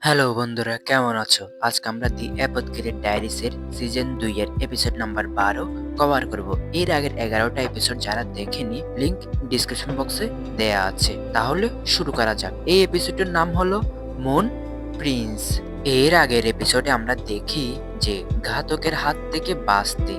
Hello বন্ধুরা, কেমন আছো? আজকে আমরা দি অ্যাপথেকেট ডায়েরিজ এর সিজন 2 এর এপিসোড নাম্বার 12 কভার করব। এর আগের 11টা এপিসোড যারা দেখেনি, লিংক ডিসক্রিপশন বক্সে দেয়া আছে। তাহলে শুরু করা যাক। এই এপিসোডের নাম হলো মুন প্রিন্স। এর আগের এপিসোডে আমরা দেখি যে ঘাতকের হাত থেকে বাঁচতে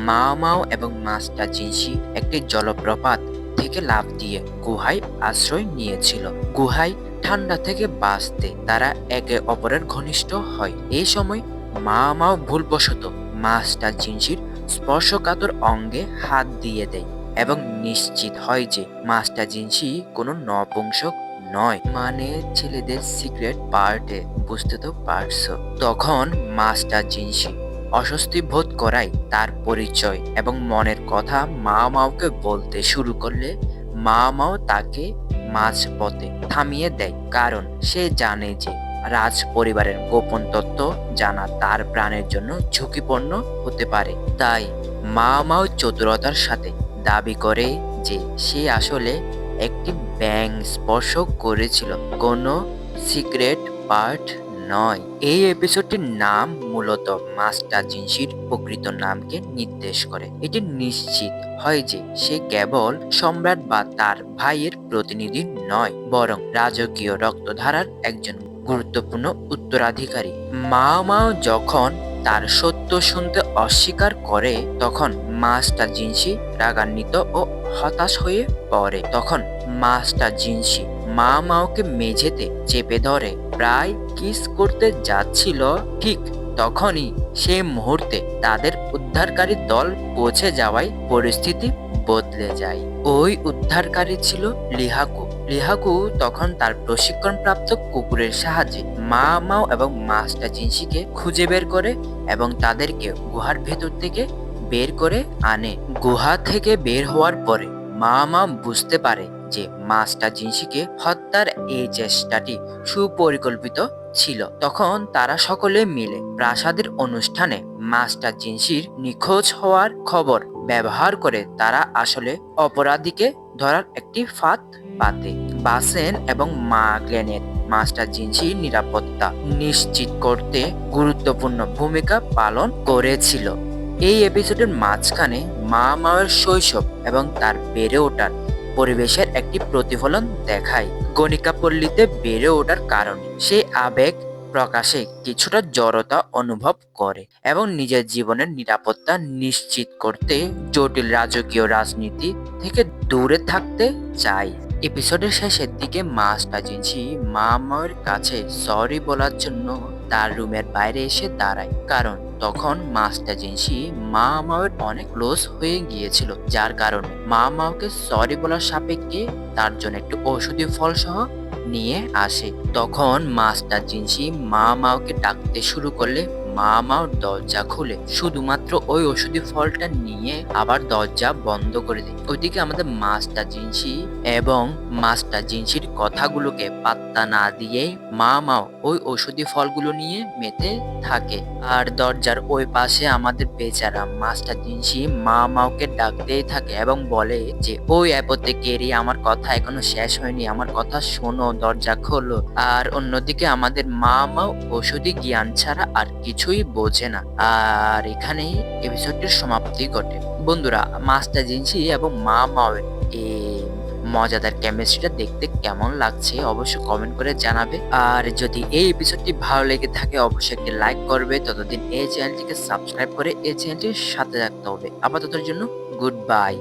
মাও মাও এবং মাস্টার জিনশি একটি জলপ্রপাত থেকে লাফ দিয়ে গুহায় আশ্রয় নিয়েছিল। গুহায় ঠান্ডা থেকে বাঁচতে তারা একে অপরের ঘনিষ্ঠ হয়। এই সময় মা মাও ভুলবশত মাস্টার জিনশির স্পর্শকাতর অঙ্গে হাত দিয়ে দেয় এবং নিশ্চিত হয় যে মাস্টার জিনশি কোনো নপুংসক নয়, মানে ছেলেদের সিক্রেট পার্টে, বুঝতে তো পারছো। তখন মাস্টার জিনশি অস্বস্তি বোধ করায় তার পরিচয় এবং মনের কথা মা মাওকে বলতে শুরু করলে মা মাও তাকে মাঝপথে থামিয়ে দেয়, কারণ সে জানে যে রাজ পরিবারের গোপন তথ্য জানা তার প্রাণের জন্য ঝুঁকিপূর্ণ হতে পারে। তাই মা মাও চতুরতার সাথে দাবি করে যে সে আসলে একটি ব্যাঙ স্পর্শ করেছিল, কোনো সিক্রেট পার্ট নয়। এই এপিসোডটির নাম মূলত মাস্টার জিনশির প্রকৃত নামকে নির্দেশ করে। এটি নিশ্চিত হয় যে সে কেবল সম্রাট বা তার ভাইয়ের প্রতিনিধি নয়, বরং রাজকীয় রক্তধারার একজন গুরুত্বপূর্ণ উত্তরাধিকারী। মা মাও যখন তার সত্য শুনতে অস্বীকার করে, তখন মাস্টার জিনশি রাগান্বিত ও হতাশ হয়ে পড়ে। তখন মাস্টার জিনশি মা মাওকে মেঝেতে চেপে ধরে প্রায় কিস করতে যাচ্ছিল। ঠিক তখনই সেই মুহূর্তে তাদের উদ্ধারকারী দল পৌঁছে যাওয়ায় পরিস্থিতি বদলে যায়। ওই উদ্ধারকারী ছিল লিহাকু। লিহাকু তখন তার প্রশিক্ষণপ্রাপ্ত কুকুরের সাহায্যে মা মাও এবং মাস্টার জিনশিকে খুঁজে বের করে এবং তাদেরকে গুহার ভেতর থেকে বের করে আনে। গুহা থেকে বের হওয়ার পরে মা মা বুঝতে পারে যে মাস্টার জিনশিকে হত্যার এই চেষ্টাটি সুপরিকল্পিত ছিল। তখন তারা সকলে মিলে প্রাসাদের অনুষ্ঠানে মাস্টার জিনশির নিখোঁজ হওয়ার খবর ব্যবহার করে তারা আসলে অপরাধীকে ধরার একটি ফাঁদ পাতে। বাসেন এবং মা গ্লেনেট মাস্টার জিনশির নিরাপত্তা নিশ্চিত করতে গুরুত্বপূর্ণ ভূমিকা পালন করেছিল। এই এপিসোডের মাঝখানে মা মায়ের শৈশব এবং তার বেড়ে ওঠার পরিবেশের একটি প্রতিফলন দেখায়। গণিকাপল্লীতে বেড়ে ওঠার কারণে সে আবেগ প্রকাশে কিছুটা জড়তা অনুভব করে এবং নিজের জীবনের নিরাপত্তা নিশ্চিত করতে জটিল রাজকীয় রাজনীতি থেকে দূরে থাকতে চায়। এপিসোডের শেষের দিকে মাস্টার জিনশি মা মায়ের কাছে সরি বলার জন্য তার রুমের বাইরে এসে দাঁড়ায়, কারণ তখন মাস্টার জিনশি মা মাওয়ের অনেক ক্লোজ হয়ে গিয়েছিল, যার কারণে মা মাওকে সরি বলার সাপেক্ষে তার জন্য একটু ঔষধি ফল সহ নিয়ে আসে। তখন মাস্টার জিনশি মা মাওকে ডাকতে শুরু করলে মা মাও দরজা খুলে শুধুমাত্র ওই ওষুধি ফলটা নিয়ে আবার দরজা বন্ধ করে দেয়। ওইদিকে আমাদের মাস্টার জিনশি এবং মাস্টার জিনশির কথাগুলোকে পাত্তা না দিয়ে মা মাও ওই ওষুধি ফলগুলো নিয়ে মেতে থাকে। আর দরজার ওই পাশে আমাদের বেচারা মাস্টার জিনশি মা মাওকে ডাকতেই থাকে এবং বলে যে ওই অ্যাপথেকেরি, আমার কথা এখনো শেষ হয়নি, আমার কথা শোনো, দরজা খোলো। আর অন্যদিকে আমাদের মা মাও ওষুধি জ্ঞান ছাড়া আর কিছুই বোঝে না। আর এখানেই এপিসোডটির সমাপ্তি ঘটে। বন্ধুরা, মাস্টার জিনশি এবং মা মাওয়ের এই মজাদার কেমিস্ট্রিটা দেখতে কেমন লাগছে অবশ্যই কমেন্ট করে জানাবে। আর যদি এই এপিসোডটি ভালো লেগে থাকে অবশ্যই একটি লাইক করবে। ততদিন এই চ্যানেলটিকে সাবস্ক্রাইব করে এই চ্যানেলটির সাথে রাখতে হবে। আপাততের জন্য গুড বাই।